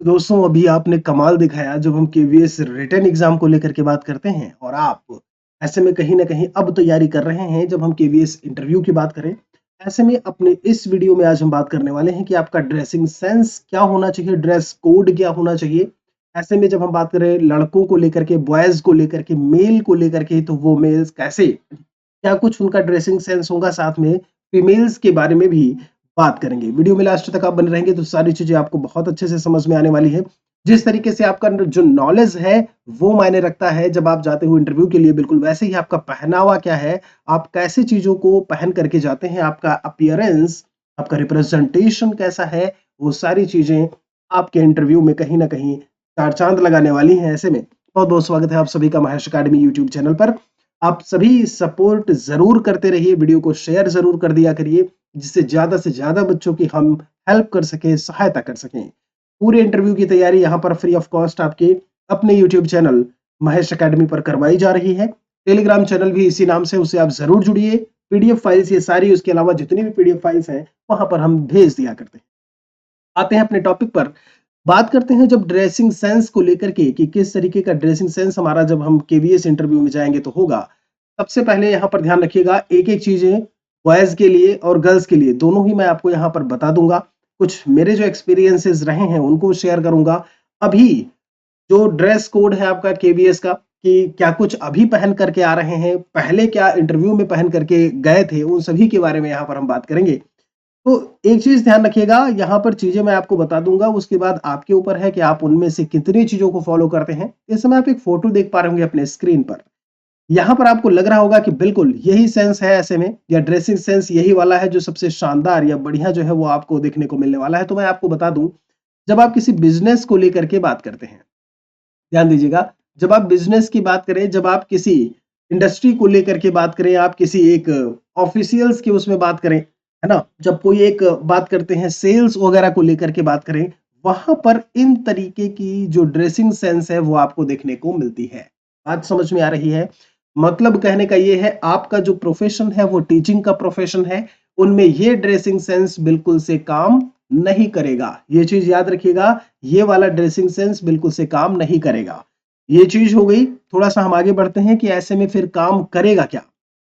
दोस्तों अभी आपने कमाल दिखाया जब हम केवीएस रिटन एग्जाम को लेकर के बात करते हैं और आप ऐसे में कहीं ना कहीं अब तैयारी कर रहे हैं जब हम केवीएस इंटरव्यू की बात करें। ऐसे में अपने इस वीडियो में आज हम बात करने वाले हैं कि आपका ड्रेसिंग सेंस क्या होना चाहिए, ड्रेस कोड क्या होना चाहिए। ऐसे में जब हम बात करें लड़कों को लेकर के, बॉयज को लेकर के, मेल को लेकर के, तो वो मेल्स कैसे, क्या कुछ उनका ड्रेसिंग सेंस होगा, साथ में फीमेल्स के बारे में भी बात करेंगे। वीडियो में लास्ट तक आप बने रहेंगे तो सारी चीजें आपको बहुत अच्छे से समझ में आने वाली है। जिस तरीके से आपका जो नॉलेज है वो मायने रखता है जब आप जाते हो इंटरव्यू के लिए, बिल्कुल वैसे ही आपका पहनावा क्या है, आप कैसे चीजों को पहन करके जाते हैं, आपका अपीयरेंस, आपका रिप्रेजेंटेशन कैसा है, वो सारी चीजें आपके इंटरव्यू में कहीं ना कहीं चार चांद लगाने वाली हैं। ऐसे में बहुत बहुत स्वागत है आप सभी का महेश अकेडमी यूट्यूब चैनल पर। आप सभी सपोर्ट जरूर करते रहिए, वीडियो को शेयर जरूर कर दिया करिए, जिससे ज्यादा से ज्यादा बच्चों की हम हेल्प कर सकें, सहायता कर सकें। पूरे इंटरव्यू की तैयारी यहाँ पर फ्री ऑफ कॉस्ट आपके अपने यूट्यूब चैनल महेश अकेडमी पर करवाई जा रही है। टेलीग्राम चैनल भी इसी नाम से, उससे आप जरूर जुड़िए। पीडीएफ फाइल्स ये सारी, उसके अलावा जितनी भी पीडीएफ फाइल्स हैं वहां पर हम भेज दिया करते हैं। आते हैं अपने टॉपिक पर, बात करते हैं जब ड्रेसिंग सेंस को लेकर के कि किस तरीके का ड्रेसिंग सेंस हमारा जब हम केवीएस इंटरव्यू में जाएंगे तो होगा। सबसे पहले यहाँ पर ध्यान रखिएगा, एक एक चीजें बॉयज के लिए और गर्ल्स के लिए दोनों ही मैं आपको यहाँ पर बता दूंगा। कुछ मेरे जो एक्सपीरियंसेस रहे हैं उनको शेयर करूंगा। अभी जो ड्रेस कोड है आपका केवीएस का, कि क्या कुछ अभी पहन करके आ रहे हैं, पहले क्या इंटरव्यू में पहन करके गए थे, उन सभी के बारे में यहाँ पर हम बात करेंगे। तो एक चीज ध्यान रखिएगा, यहाँ पर चीजें मैं आपको बता दूंगा, उसके बाद आपके ऊपर है कि आप उनमें से कितनी चीजों को फॉलो करते हैं। इस समय आप एक फोटो देख पा रहे होंगे अपने स्क्रीन पर। यहाँ पर आपको लग रहा होगा कि बिल्कुल यही सेंस है ऐसे में, या ड्रेसिंग सेंस यही वाला है जो सबसे शानदार या बढ़िया जो है वो आपको देखने को मिलने वाला है। तो मैं आपको बता दूं, जब आप किसी बिजनेस को लेकर के बात करते हैं, ध्यान दीजिएगा, जब आप बिजनेस की बात करें, जब आप किसी इंडस्ट्री को लेकर के बात करें, आप किसी एक ऑफिशियल्स की उसमें बात करें, है ना, जब कोई एक बात करते हैं सेल्स वगैरह को लेकर के बात करें, वहां पर इन तरीके की जो ड्रेसिंग सेंस है वो आपको देखने को मिलती है। बात समझ में आ रही है? मतलब कहने का ये है, आपका जो प्रोफेशन है वो टीचिंग का प्रोफेशन है, उनमें ये ड्रेसिंग सेंस बिल्कुल से काम नहीं करेगा। ये चीज याद रखिएगा, ये वाला ड्रेसिंग सेंस बिल्कुल से काम नहीं करेगा। ये चीज हो गई। थोड़ा सा हम आगे बढ़ते हैं कि ऐसे में फिर काम करेगा क्या,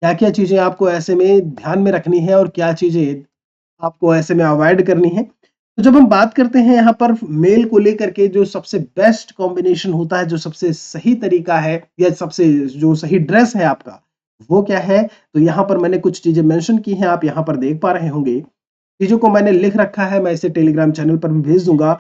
क्या क्या चीजें आपको ऐसे में ध्यान में रखनी है और क्या चीजें आपको ऐसे में अवॉइड करनी है। तो जब हम बात करते हैं यहाँ पर मेल को लेकर के, जो सबसे बेस्ट कॉम्बिनेशन होता है, जो सबसे सही तरीका है या सबसे जो सही ड्रेस है आपका, वो क्या है, तो यहाँ पर मैंने कुछ चीजें मेंशन की हैं, आप यहाँ पर देख पा रहे होंगे। चीजों को मैंने लिख रखा है, मैं इसे टेलीग्राम चैनल पर भी भेज दूंगा।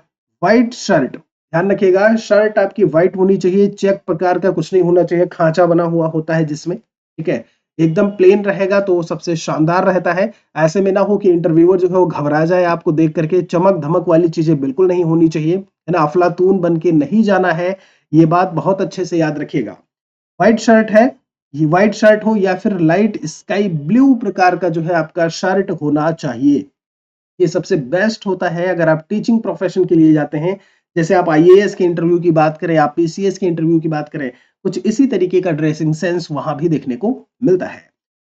व्हाइट शर्ट, ध्यान रखिएगा, शर्ट आपकी व्हाइट होनी चाहिए, चेक प्रकार का कुछ नहीं होना चाहिए, खांचा बना हुआ होता है जिसमें, ठीक है, एकदम प्लेन रहेगा तो वो सबसे शानदार रहता है। ऐसे में ना हो कि इंटरव्यूअर जो है वो घबरा जाए आपको देख करके, चमक धमक वाली चीजें बिल्कुल नहीं होनी चाहिए, है ना, अफलातून बन के नहीं जाना है। ये बात बहुत अच्छे से याद रखिएगा। व्हाइट शर्ट है, ये व्हाइट शर्ट हो या फिर लाइट स्काई ब्लू प्रकार का जो है आपका शर्ट होना चाहिए। ये सबसे बेस्ट होता है अगर आप टीचिंग प्रोफेशन के लिए जाते हैं। जैसे आप आईएएस के इंटरव्यू की बात करें, आप पीसीएस के इंटरव्यू की बात करें, कुछ इसी तरीके का ड्रेसिंग सेंस वहां भी देखने को मिलता है।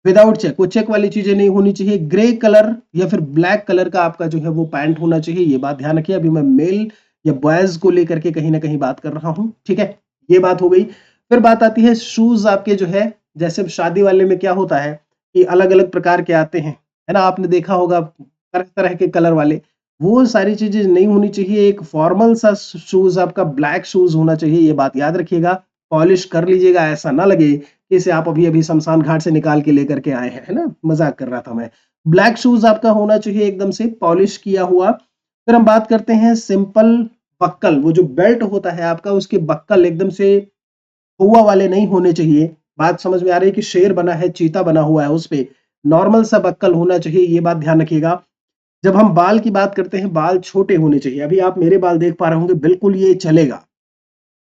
विदाउट चेक, वो चेक वाली चीजें नहीं होनी चाहिए। ग्रे कलर या फिर ब्लैक कलर का आपका जो है वो पैंट होना चाहिए, ये बात ध्यान रखिए। अभी मैं मेल या बॉयज को लेकर के कहीं ना कहीं बात कर रहा हूं, ठीक है, ये बात हो गई। फिर बात आती है शूज आपके जो है, जैसे शादी वाले में क्या होता है कि अलग अलग प्रकार के आते हैं, है ना, आपने देखा होगा तरह तरह के कलर वाले, वो सारी चीजें नहीं होनी चाहिए। एक फॉर्मल सा शूज आपका ब्लैक शूज होना चाहिए, ये बात याद रखिएगा। पॉलिश कर लीजिएगा, ऐसा ना लगे कि इसे आप अभी अभी शमशान घाट से निकाल के लेकर के आए हैं, है ना, मजाक कर रहा था मैं। ब्लैक शूज आपका होना चाहिए एकदम से पॉलिश किया हुआ। फिर हम बात करते हैं सिंपल बक्कल, वो जो बेल्ट होता है आपका, उसके बक्कल एकदम से हुआ वाले नहीं होने चाहिए। बात समझ में आ रही है कि शेर बना है, चीता बना हुआ है उस पे, नॉर्मल सा बक्कल होना चाहिए, ये बात ध्यान रखिएगा। जब हम बाल की बात करते हैं, बाल छोटे होने चाहिए। अभी आप मेरे बाल देख पा रहे होंगे, बिल्कुल ये चलेगा।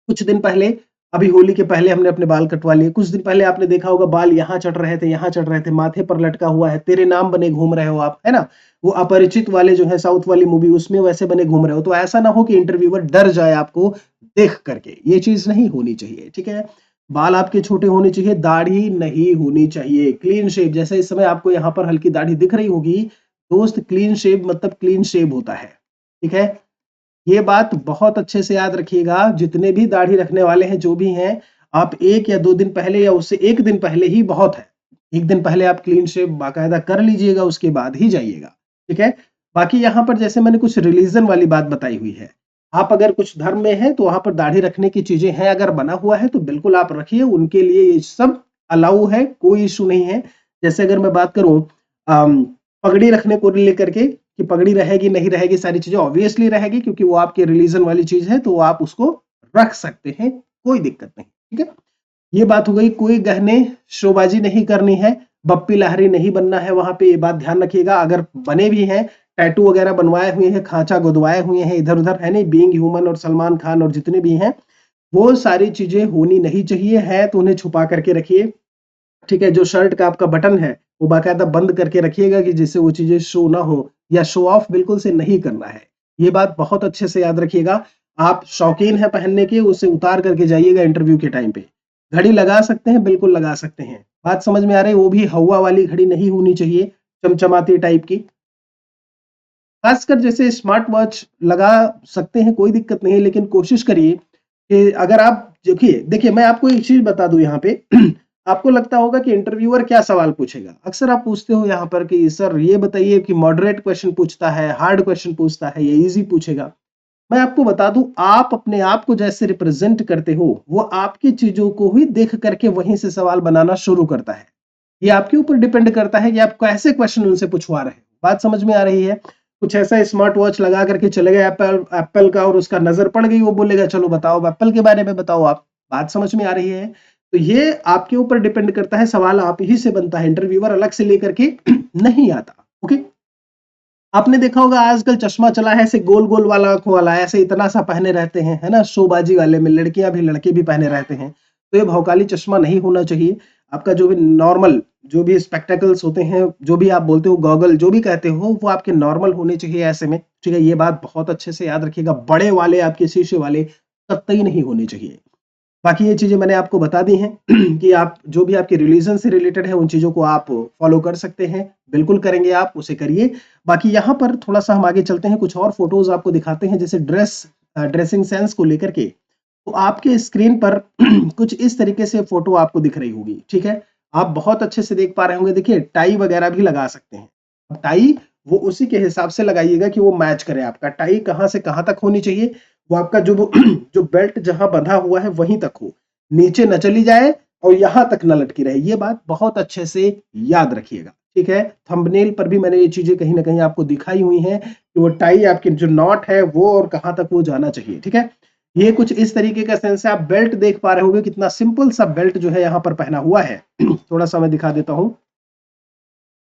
कुछ दिन पहले, अभी होली के पहले हमने अपने बाल कटवा लिए। कुछ दिन पहले आपने देखा होगा बाल यहाँ चढ़ रहे थे, यहाँ चढ़ रहे थे, माथे पर लटका हुआ है, तेरे नाम बने घूम रहे हो आप, है ना, वो अपरिचित वाले जो है साउथ वाली मूवी, उसमें वैसे बने घूम रहे हो। तो ऐसा ना हो कि इंटरव्यूअर डर जाए आपको देख करके, ये चीज नहीं होनी चाहिए, ठीक है। बाल आपके छोटे होने चाहिए, दाढ़ी नहीं होनी चाहिए, क्लीन शेव, जैसे इस समय आपको यहाँ पर हल्की दाढ़ी दिख रही होगी दोस्त, क्लीन शेव मतलब क्लीन शेव होता है, ठीक है। ये बात बहुत अच्छे से याद रखिएगा, जितने भी दाढ़ी रखने वाले हैं, जो भी हैं, आप 1 या 2 दिन पहले या उससे 1 दिन पहले ही बहुत है। 1 दिन पहले आप क्लीन शेव बाकायदा कर लीजिएगा, उसके बाद ही जाइएगा, ठीक है? बाकी यहाँ पर जैसे मैंने कुछ रिलीजन वाली बात बताई हुई है, आप अगर कुछ धर्म में हैं, तो वहाँ पर दाढ़ी रखने की चीज़ें हैं, अगर बना हुआ है, तो बिल्कुल आप रखिए, उनके लिए ये सब अलाउ है, कोई इश्यू नहीं है। जैसे अगर मैं बात करूँ पगड़ी रखने को लेकर के कि पगड़ी रहेगी, नहीं रहेगी, सारी चीज़ें ऑब्वियसली रहेगी क्योंकि वो आपके रिलीजन वाली चीज़ है, तो आप उसको रख सकते हैं, कोई दिक्कत नहीं, ठीक है? ये बात हो गई, कोई गहने शोबाजी नहीं करनी है, बप्पी लहरी नहीं बनना है वहां पे, ये बात ध्यान रखिएगा। अगर बने भी हैं, टैटू वगैरह बनवाए हुए हैं, खांचा गुदवाए हुए हैं इधर उधर, है नहीं, बीइंग ह्यूमन और सलमान खान और जितने भी हैं, वो सारी चीजें होनी नहीं चाहिए, है तो उन्हें छुपा करके रखिए, ठीक है? जो शर्ट का आपका बटन है वो बाकायदा बंद करके रखिएगा कि जिससे वो चीजें शो ना हो, या शो ऑफ बिल्कुल से नहीं करना है। ये बात बहुत अच्छे से याद रखिएगा। आप शौकीन है पहनने के, उसे उतार करके जाइएगा इंटरव्यू के टाइम पे। घड़ी लगा सकते हैं, बिल्कुल लगा सकते हैं, बात समझ में आ रही है? वो भी हवा वाली घड़ी नहीं होनी चाहिए, चमचमाती टाइप की। खासकर जैसे स्मार्ट वॉच लगा सकते हैं, कोई दिक्कत नहीं है, लेकिन कोशिश करिए कि अगर आप देखिए देखिए मैं आपको एक चीज बता दूं यहाँ पे आपको लगता होगा कि इंटरव्यूअर क्या सवाल पूछेगा। अक्सर आप पूछते हो यहाँ पर कि सर ये बताइए कि मॉडरेट क्वेश्चन पूछता है, हार्ड क्वेश्चन पूछता है, या इजी पूछेगा। मैं आपको बता दूं, आप अपने आप को जैसे रिप्रेजेंट करते हो, वो आपकी चीजों को ही देख करके वहीं से सवाल बनाना शुरू करता है। ये आपके ऊपर डिपेंड करता है कि आप कैसे क्वेश्चन उनसे पूछवा रहे हैं। बात समझ में आ रही है? कुछ ऐसा स्मार्ट वॉच लगा करके चले गए एप्पल एप्पल का, और उसका नजर पड़ गई, वो बोलेगा चलो बताओ एप्पल के बारे में बताओ आप। बात समझ में आ रही है? तो ये आपके ऊपर डिपेंड करता है, सवाल आप ही से बनता है, इंटरव्यूअर अलग से लेकर के नहीं आता। ओके, आपने देखा होगा आजकल चश्मा चला है, ऐसे गोल गोल वाला आंखों वाला, ऐसे इतना सा पहने रहते हैं, है ना? शोबाजी वाले में लड़कियां भी लड़के भी पहने रहते हैं। तो ये भौकाली चश्मा नहीं होना चाहिए। आपका जो भी नॉर्मल, जो भी स्पेक्टेकल्स होते हैं, जो भी आप बोलते हो, गॉगल जो भी कहते हो, वो आपके नॉर्मल होने चाहिए ऐसे में, ठीक है? ये बात बहुत अच्छे से याद रखिएगा, बड़े वाले आपके शीशे वाले कतई नहीं होने चाहिए। बाकी ये चीजें मैंने आपको बता दी हैं कि आप जो भी आपके रिलीजन से रिलेटेड है, उन चीजों को आप फॉलो कर सकते हैं, बिल्कुल करेंगे आप, उसे करिए। बाकी यहाँ पर थोड़ा सा हम आगे चलते हैं, कुछ और फोटोज आपको दिखाते हैं, जैसे ड्रेसिंग सेंस को लेकर के। तो आपके स्क्रीन पर कुछ इस तरीके से फोटो आपको दिख रही होगी, ठीक है? आप बहुत अच्छे से देख पा रहे होंगे, देखिए टाई वगैरह भी लगा सकते हैं। अब टाई वो उसी के हिसाब से लगाइएगा कि वो मैच करे, आपका टाई कहाँ से कहाँ तक होनी चाहिए, वो आपका जो जो बेल्ट जहां बंधा हुआ है वहीं तक हो, नीचे न चली जाए और यहां तक न लटकी रहे। ये बात बहुत अच्छे से याद रखिएगा, ठीक है? थंबनेल पर भी मैंने ये चीजें कहीं ना कहीं आपको दिखाई हुई हैं कि वो टाई आपकी जो नॉट है वो और कहां तक वो जाना चाहिए, ठीक है? ये कुछ इस तरीके का सेंस है। आप बेल्ट देख पा रहे होंगे, कितना सिंपल सा बेल्ट जो है यहाँ पर पहना हुआ है थोड़ा सा मैं दिखा देता हूँ।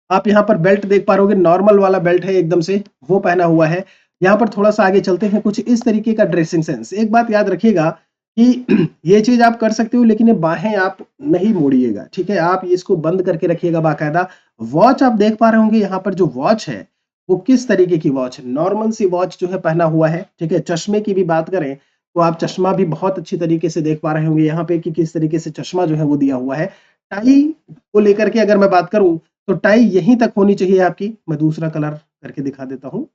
आप यहाँ पर बेल्ट देख पा रहे होगे, नॉर्मल वाला बेल्ट है एकदम से, वो पहना हुआ है। यहाँ पर थोड़ा सा आगे चलते हैं, कुछ इस तरीके का ड्रेसिंग सेंस। एक बात याद रखिएगा कि ये चीज आप कर सकते हो, लेकिन ये बाहें आप नहीं मोड़िएगा, ठीक है? आप इसको बंद करके रखिएगा बाकायदा। वॉच आप देख पा रहे होंगे, यहाँ पर जो वॉच है वो किस तरीके की वॉच है, नॉर्मल सी वॉच जो है पहना हुआ है, ठीक है? चश्मे की भी बात करें तो आप चश्मा भी बहुत अच्छी तरीके से देख पा रहे होंगे यहाँ पे कि किस तरीके से चश्मा जो है वो दिया हुआ है। टाई को लेकर के अगर मैं बात करूं, तो टाई यहीं तक होनी चाहिए आपकी। मैं दूसरा कलर करके दिखा देता हूँ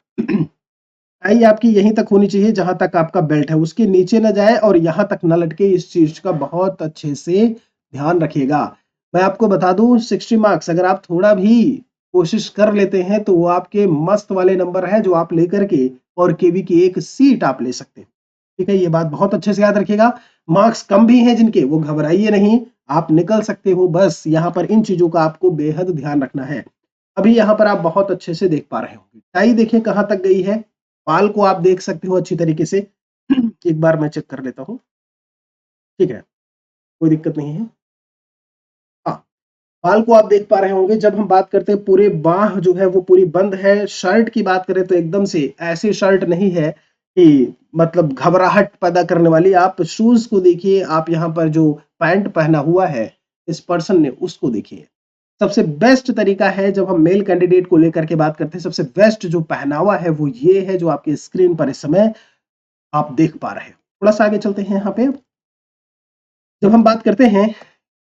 टाई आपकी यहीं तक होनी चाहिए जहां तक आपका बेल्ट है, उसके नीचे ना जाए और यहां तक ना लटके। इस चीज का बहुत अच्छे से ध्यान रखिएगा। मैं आपको बता दूं, 60 मार्क्स अगर आप थोड़ा भी कोशिश कर लेते हैं तो वो आपके मस्त वाले नंबर है, जो आप लेकर के और केवी की एक सीट आप ले सकते हैं, ठीक है? ये बात बहुत अच्छे से याद रखिएगा। मार्क्स कम भी हैं जिनके, वो घबराइए नहीं, आप निकल सकते हो। बस यहाँ पर इन चीजों का आपको बेहद ध्यान रखना है। अभी यहाँ पर आप बहुत अच्छे से देख पा रहे होंगे, टाई देखिए कहाँ तक गई है, बाल को आप देख सकते हो अच्छी तरीके से एक बार मैं चेक कर लेता हूँ, ठीक है? कोई दिक्कत नहीं है। हाँ, बाल को आप देख पा रहे होंगे। जब हम बात करते हैं पूरे बाह जो है वो पूरी बंद है। शर्ट की बात करें तो एकदम से ऐसी शर्ट नहीं है कि मतलब घबराहट पैदा करने वाली। आप शूज को देखिए, आप यहाँ पर जो पैंट पहना हुआ है इस पर्सन ने, उसको देखिए। सबसे बेस्ट तरीका है जब हम मेल कैंडिडेट को लेकर के बात करते हैं, सबसे बेस्ट जो पहनावा है वो ये है जो आपके स्क्रीन पर इस समय आप देख पा रहे हो। थोड़ा सा आगे चलते हैं। यहाँ पे जब हम बात करते हैं,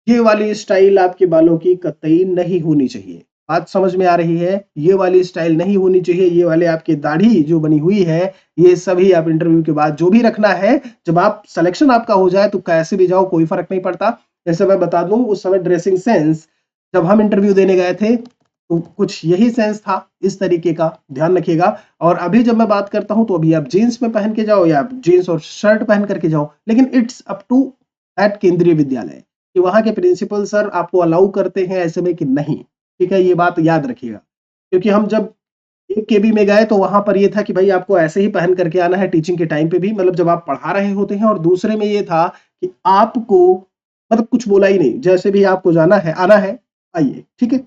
ये वाली स्टाइल आपके बालों की कतई नहीं होनी चाहिए। बात समझ में आ रही है? ये वाली स्टाइल नहीं होनी चाहिए, ये वाले आपकी दाढ़ी जो बनी हुई है, ये सभी आप इंटरव्यू के बाद जो भी रखना है, जब आप सिलेक्शन आपका हो जाए तो कैसे भी जाओ कोई फ़र्क नहीं पड़ता। जैसे मैं बता दूँ उस समय ड्रेसिंग सेंस जब हम इंटरव्यू देने गए थे, तो कुछ यही सेंस था, इस तरीके का, ध्यान रखिएगा। और अभी जब मैं बात करता हूँ तो अभी आप जीन्स में पहन के जाओ या आप जीन्स और शर्ट पहन करके जाओ, लेकिन इट्स अप टू दैट केंद्रीय विद्यालय कि वहाँ के प्रिंसिपल सर आपको अलाउ करते हैं ऐसे में कि नहीं, ठीक है? ये बात याद रखिएगा। क्योंकि हम जब एक केबी में गए तो वहाँ पर ये था कि भाई आपको ऐसे ही पहन करके आना है टीचिंग के टाइम पे भी, मतलब जब आप पढ़ा रहे होते हैं, और दूसरे में ये था कि आपको मतलब कुछ बोला ही नहीं, जैसे भी आपको जाना है, आना है, आइए, ठीक है?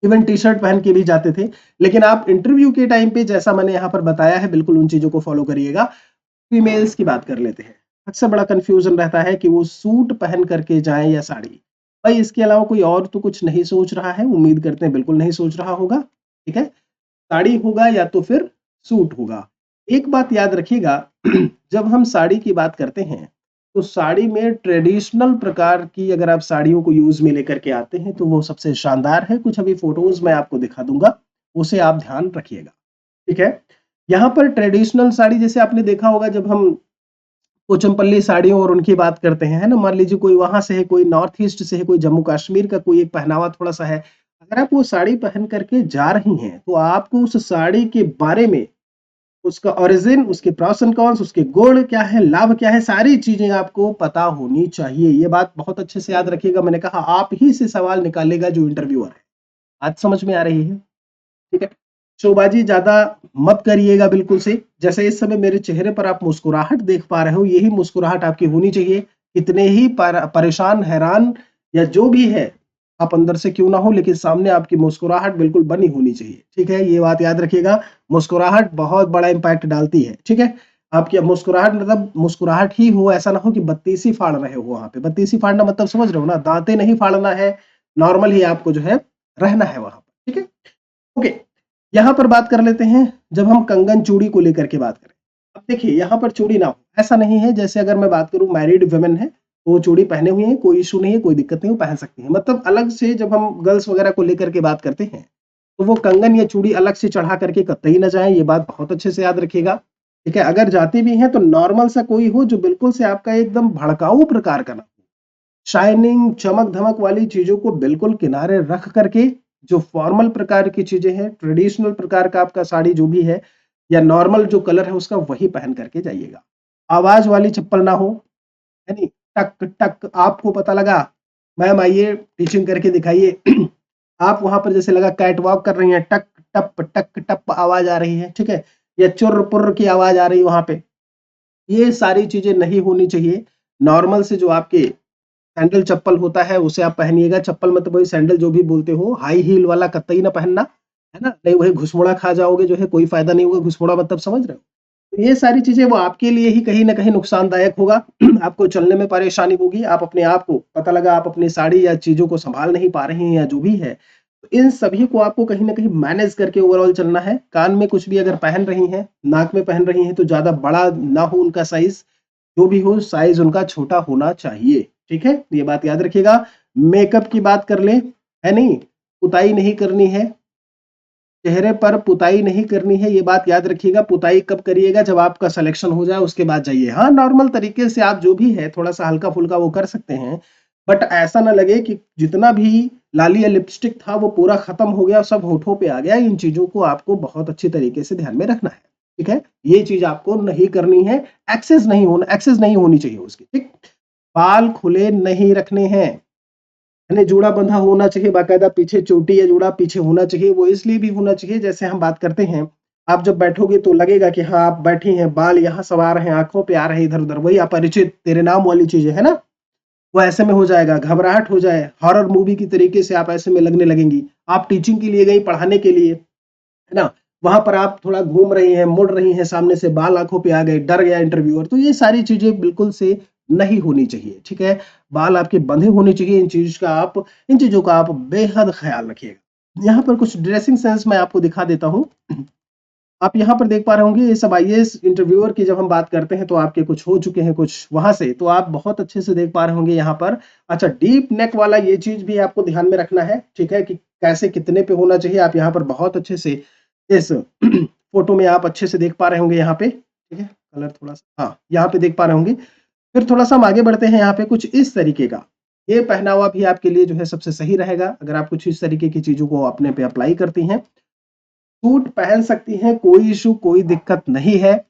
इवन टी-शर्ट पहन के भी जाते थे। लेकिन आप इंटरव्यू के टाइम पे जैसा मैंने यहाँ पर बताया है बिल्कुल उन चीज़ों को फ़ॉलो करिएगा। फीमेल्स की बात कर लेते हैं। अक्सर बड़ा कन्फ्यूज़न रहता है कि वो सूट पहन करके जाएँ या साड़ी। भाई इसके अलावा कोई और तो कुछ नहीं सोच रहा है, उम्मीद करते हैं बिल्कुल नहीं सोच रहा होगा, ठीक है? साड़ी होगा या तो फिर सूट होगा। एक बात याद रखिएगा जब हम साड़ी की बात करते हैं, तो साड़ी में ट्रेडिशनल प्रकार की अगर आप साड़ियों को यूज़ में लेकर के आते हैं, तो वो सबसे शानदार है। कुछ अभी फ़ोटोज़ मैं आपको दिखा दूँगा, उसे आप ध्यान रखिएगा, ठीक है? यहाँ पर ट्रेडिशनल साड़ी जैसे आपने देखा होगा जब हम पोचमपल्ली साड़ियों और उनकी बात करते हैं, है ना? मान लीजिए कोई वहाँ से है, कोई नॉर्थ ईस्ट से है, कोई जम्मू कश्मीर का कोई एक पहनावा थोड़ा-सा है। अगर आप वो साड़ी पहन करके जा रही हैं, तो आपको उस साड़ी के बारे में, उसका ओरिजिन, उसके प्रॉस एंड कॉन्स, उसके गुण क्या है, लाभ क्या है, सारी चीज़ें आपको पता होनी चाहिए। ये बात बहुत अच्छे से याद रखिएगा। मैंने कहा आप ही से सवाल निकालेगा जो इंटरव्यूअर है। बात समझ में आ रही है? ठीक है? शोबाजी ज़्यादा मत करिएगा बिल्कुल से। जैसे इस समय मेरे चेहरे पर आप मुस्कुराहट देख पा रहे हो, यही मुस्कुराहट आपकी होनी चाहिए। कितने ही परेशान, हैरान या जो भी है, आप अंदर से क्यों ना हो, लेकिन सामने आपकी मुस्कुराहट बिल्कुल बनी होनी चाहिए। ठीक है? ये बात याद रखिएगा। मुस्कुराहट बहुत बड़ा इम्पैक्ट डालती है। ठीक है? आपकी मुस्कुराहट मतलब मुस्कुराहट ही हो, ऐसा ना हो कि बत्तीसी फाड़ रहे हो वहाँ पे। बत्तीसी फाड़ना मतलब समझ रहे हो ना? दाँतें नहीं फाड़ना है, नॉर्मल ही आपको जो है रहना है वहाँ पर। ठीक है? ओके। यहाँ पर बात कर लेते हैं जब हम कंगन चूड़ी को लेकर के बात करें। अब देखिए यहाँ पर चूड़ी ना हो, ऐसा नहीं है। जैसे अगर मैं बात करूँ मैरिड वुमेन है, तो वो चूड़ी पहने हुए हैं, कोई इश्यू नहीं है, कोई दिक्कत नहीं, वो पहन सकती हैं। मतलब अलग से जब हम गर्ल्स वगैरह को लेकर के बात करते हैं, तो वो कंगन या चूड़ी अलग से चढ़ा करके कतई ना जाएँ, ये बात बहुत अच्छे से याद रखिएगा। ठीक है? अगर जाती भी हैं तो नॉर्मल सा कोई हो जो बिल्कुल से आपका एकदम भड़काऊ प्रकार का ना हो। शाइनिंग, चमक-धमक वाली चीज़ों को बिल्कुल किनारे रख करके, जो फॉर्मल प्रकार की चीज़ें हैं, ट्रेडिशनल प्रकार का आपका साड़ी जो भी है या नॉर्मल जो कलर है उसका, वही पहन करके जाइएगा। आवाज़ वाली चप्पल ना हो, है नहीं? टक, टक आपको पता लगा, मैम आइए टीचिंग करके दिखाइए। आप वहाँ पर जैसे लगा कैट वॉक कर रही हैं, टक, टप, टक, टप आवाज़ आ रही है, ठीक है? या चुर्र-पुर्र की आवाज़ आ रही है वहाँ पे। ये सारी चीज़ें नहीं होनी चाहिए। नॉर्मल से जो आपके सैंडल चप्पल होता है उसे आप पहनिएगा। चप्पल मतलब वही सैंडल जो भी बोलते हो, हाई हील वाला कतई ना पहनना, है ना? नहीं वही घुसमुड़ा खा जाओगे जो है, कोई फ़ायदा नहीं होगा। घुसमुड़ा मतलब समझ रहे हो? तो ये सारी चीज़ें वो आपके लिए ही कहीं न कहीं नुकसानदायक होगा। आपको चलने में परेशानी होगी। आप अपने आप को पता लगा आप अपनी साड़ी या चीज़ों को सँभाल नहीं पा रही हैं या जो भी है, तो इन सभी को आपको कहीं न कहीं मैनेज करके ओवरऑल चलना है। कान में कुछ भी अगर पहन रही हैं, नाक में पहन रही हैं तो ज़्यादा बड़ा ना हो उनका साइज़, जो भी हो साइज़ उनका छोटा होना चाहिए, ठीक है? ये बात याद रखिएगा। मेकअप की बात कर लें, है नहीं? पुताई नहीं करनी है, चेहरे पर पुताई नहीं करनी है, ये बात याद रखिएगा। पुताई कब करिएगा? जब आपका सिलेक्शन हो जाए उसके बाद जाइए। हाँ, नॉर्मल तरीके से आप जो भी है थोड़ा-सा हल्का-फुल्का वो कर सकते हैं, बट ऐसा ना लगे कि जितना भी लाली या लिपस्टिक था वो पूरा खत्म हो गया, सब होठों पे आ गया। इन चीज़ों को आपको बहुत अच्छे तरीके से ध्यान में रखना है, ठीक है? ये चीज़ आपको नहीं करनी है, एक्सेस नहीं होनी चाहिए उसकी, ठीक? बाल खुले नहीं रखने हैं। यानी जूड़ा बंधा होना चाहिए, बाकायदा पीछे चोटी या जूड़ा पीछे होना चाहिए। वो इसलिए भी होना चाहिए, जैसे हम बात करते हैं, आप जब बैठोगे तो लगेगा कि हाँ, आप बैठी हैं, बाल यहाँ सवार हैं, आँखों पे आ रहे हैं इधर-उधर, वही अपरिचित तेरे नाम वाली चीज़ें, है ना? वो ऐसे में हो जाएगा, घबराहट हो जाए, हॉरर मूवी की तरीके से आप ऐसे में लगने लगेंगी। आप टीचिंग के लिए गई, पढ़ाने के लिए, है ना? वहाँ पर आप थोड़ा घूम रही हैं, मुड़ रही हैं, सामने से बाल आँखों पे आ गए, डर गया इंटरव्यूअर। तो ये सारी चीज़ें बिल्कुल से नहीं होनी चाहिए, ठीक है? बाल आपके बंधे होने चाहिए, इन चीज़ों का आप बेहद ख़्याल रखिएगा। यहाँ पर कुछ ड्रेसिंग सेंस मैं आपको दिखा देता हूँ। आप यहाँ पर देख पा रहे होंगे, ये सब आईएएस इंटरव्यूअर की जब हम बात करते हैं तो आपके कुछ हो चुके हैं कुछ वहाँ से, तो आप बहुत अच्छे से देख पा रहे होंगे यहाँ पर। अच्छा, डीप नेक वाला ये चीज़ भी आपको ध्यान में रखना है, ठीक है? कि कैसे कितने पे होना चाहिए आप यहाँ पर बहुत अच्छे से इस फोटो में आप अच्छे से देख पा रहे होंगे यहाँ पे, ठीक है? कलर थोड़ा-सा, हाँ, यहाँ पे देख पा रहे होंगे। फिर थोड़ा-सा हम आगे बढ़ते हैं यहाँ पे कुछ इस तरीके का। ये पहनावा भी आपके लिए जो है सबसे सही रहेगा अगर आप कुछ इस तरीके की चीज़ों को अपने पे अप्लाई करती हैं। सूट पहन सकती हैं, कोई इश्यू, कोई दिक्कत नहीं है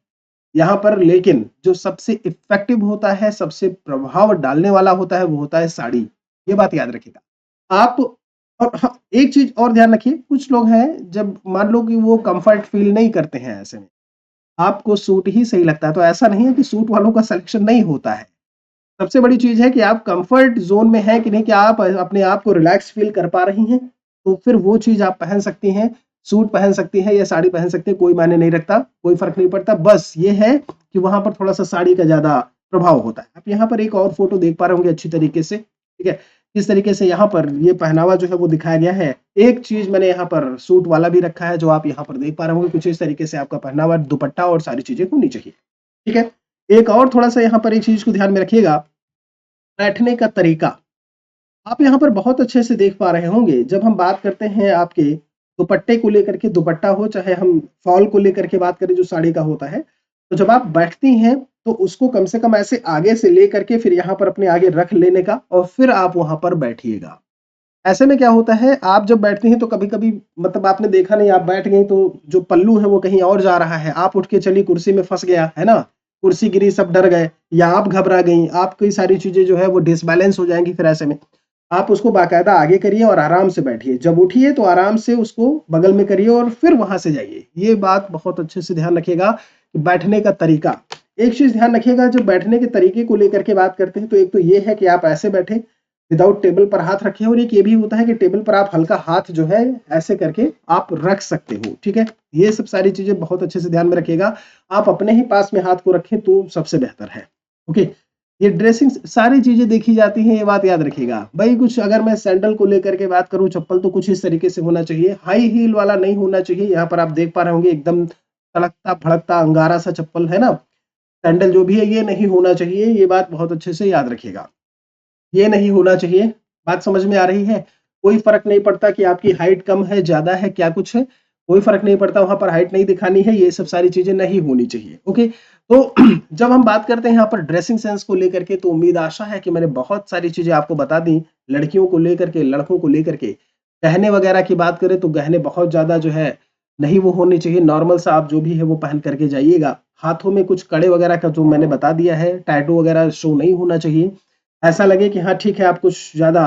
यहाँ पर, लेकिन जो सबसे इफ़ेक्टिव होता है, सबसे प्रभाव डालने वाला होता है, वो होता है साड़ी। ये बात याद रखिएगा। आप और हाँ, एक चीज़ और ध्यान रखिए, कुछ लोग हैं जब मान लो कि वो कम्फ़र्ट फ़ील नहीं करते हैं ऐसे में, आपको सूट ही सही लगता है, तो ऐसा नहीं है कि सूट वालों का सिलेक्शन नहीं होता है। सबसे बड़ी चीज़ है कि आप कम्फ़र्ट ज़ोन में हैं कि नहीं, क्या आप अपने आप को रिलैक्स फ़ील कर पा रही हैं? तो फिर वो चीज़ आप पहन सकती हैं, सूट पहन सकती हैं या साड़ी पहन सकती हैं, कोई मायने नहीं रखता, कोई फ़र्क नहीं पड़ता। बस ये है कि वहाँ पर थोड़ा-सा साड़ी का ज़्यादा प्रभाव होता है। आप यहाँ पर एक और फ़ोटो देख पा रहे होंगे अच्छी तरीके से, ठीक है? किस तरीके से यहाँ पर ये पहनावा जो है वो दिखाया गया है। एक चीज़ मैंने यहाँ पर सूट वाला भी रखा है जो आप यहाँ पर देख पा रहे होंगे, कुछ इस तरीके से आपका पहनावा, दुपट्टा और सारी चीज़ें होनी चाहिए, ठीक है? एक और थोड़ा-सा यहाँ पर एक चीज़ को ध्यान में रखिएगा, बैठने का तरीका। आप यहाँ पर बहुत अच्छे से देख पा रहे होंगे, जब हम बात करते हैं आपके दुपट्टे को लेकर के, दुपट्टा हो चाहे हम फॉल को लेकर के बात करें जो साड़ी का होता है, तो जब आप बैठती हैं तो उसको कम से कम ऐसे आगे से लेकर के फिर यहाँ पर अपने आगे रख लेने का और फिर आप वहाँ पर बैठिएगा। ऐसे में क्या होता है, आप जब बैठती हैं तो कभी-कभी मतलब आपने देखा नहीं, आप बैठ गई तो जो पल्लू है वो कहीं और जा रहा है, आप उठ के चली कुर्सी में फँस गया, है ना? कुर्सी गिरी, सब डर गए या आप घबरा गईं, आपकी सारी चीज़ें जो है वो डिसबैलेंस हो जाएँगी फिर ऐसे में। आप उसको बाकायदा आगे करिए और आराम से बैठिए। जब उठिए तो आराम से उसको बगल में करिए और फिर वहाँ से जाइए। ये बात बहुत अच्छे से ध्यान रखिएगा कि बैठने का तरीका। एक चीज़ ध्यान रखिएगा, जब बैठने के तरीके को लेकर के बात करते हैं तो एक तो ये है कि आप ऐसे बैठें, विदाउट टेबल पर हाथ रखें, और एक ये भी होता है कि टेबल पर आप हल्का हाथ जो है ऐसे करके आप रख सकते हो, ठीक है? ये सब सारी चीज़ें बहुत अच्छे से ध्यान में रखिएगा। आप अपने ही पास में हाथ को रखें तो सबसे बेहतर है, ओके? ये ड्रेसिंग सारी चीज़ें देखी जाती हैं, ये बात याद रखिएगा। भाई कुछ अगर मैं सैंडल को लेकर के बात करूँ, चप्पल तो कुछ इस तरीके से होना चाहिए, हाई हील वाला नहीं होना चाहिए। यहाँ पर आप देख पा रहे होंगे एकदम तड़कता-भड़कता अंगारा सा चप्पल है ना? सैंडल जो भी है ये नहीं होना चाहिए, ये बात बहुत अच्छे से याद रखिएगा। ये नहीं होना चाहिए, बात समझ में आ रही है? कोई फ़र्क नहीं पड़ता कि आपकी हाइट कम है, ज़्यादा है, क्या कुछ है, कोई फ़र्क नहीं पड़ता, वहाँ पर हाइट नहीं दिखानी है, ये सब सारी चीज़ें नहीं होनी चाहिए, ओके? तो जब हम बात करते हैं यहाँ पर ड्रेसिंग सेंस को लेकर के, तो उम्मीद आशा है कि मैंने बहुत सारी चीज़ें आपको बता दी, लड़कियों को लेकर के, लड़कों को लेकर के। गहने वगैरह की बात करें तो गहने बहुत ज़्यादा जो है नहीं वो होने चाहिए, नॉर्मल सा आप जो भी है वो पहन करके जाइएगा। हाथों में कुछ कड़े वगैरह का जो मैंने बता दिया है, टैटू वगैरह शो नहीं होना चाहिए। ऐसा लगे कि हाँ ठीक है, आप कुछ ज़्यादा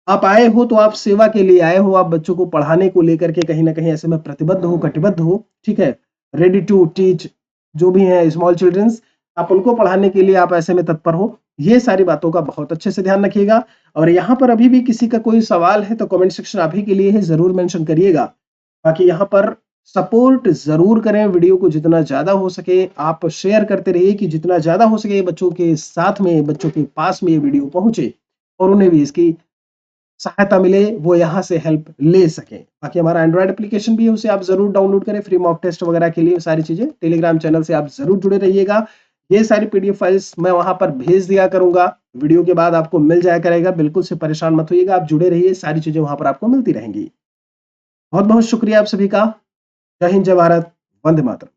आप आए हो तो आप सेवा के लिए आए हो, आप बच्चों को पढ़ाने को लेकर के कहीं न कहीं ऐसे में प्रतिबद्ध हो, कटिबद्ध हो, ठीक है? रेडी टू टीच जो भी हैं स्मॉल चिल्ड्रंस, आप उनको पढ़ाने के लिए आप ऐसे में तत्पर हो। ये सारी बातों का बहुत अच्छे से ध्यान रखिएगा, और यहाँ पर अभी भी किसी का कोई सवाल है तो कमेंट सेक्शन आप ही के लिए है, ज़रूर मेंशन करिएगा। बाकी यहाँ पर सपोर्ट ज़रूर करें, वीडियो को जितना ज़्यादा हो सके आप शेयर करते रहिए कि जितना ज़्यादा हो सके बच्चों के साथ में, बच्चों के पास में ये वीडियो पहुँचे और उन्हें भी इसकी सहायता मिले, वो यहाँ से हेल्प ले सकें। बाकी हमारा एंड्रॉयड एप्लीकेशन भी है, उसे आप ज़रूर डाउनलोड करें फ्री मॉक टेस्ट वगैरह के लिए, सारी चीज़ें। टेलीग्राम चैनल से आप ज़रूर जुड़े रहिएगा। ये सारी पीडीएफ फाइल्स मैं वहाँ पर भेज दिया करूँगा, वीडियो के बाद आपको मिल जाया करेगा, बिल्कुल से परेशान मत होइएगा, आप जुड़े रहिए, सारी चीज़ें वहाँ पर आपको मिलती रहेंगी। बहुत-बहुत शुक्रिया आप सभी का। जय हिंद, जय भारत, वंदे मातरम।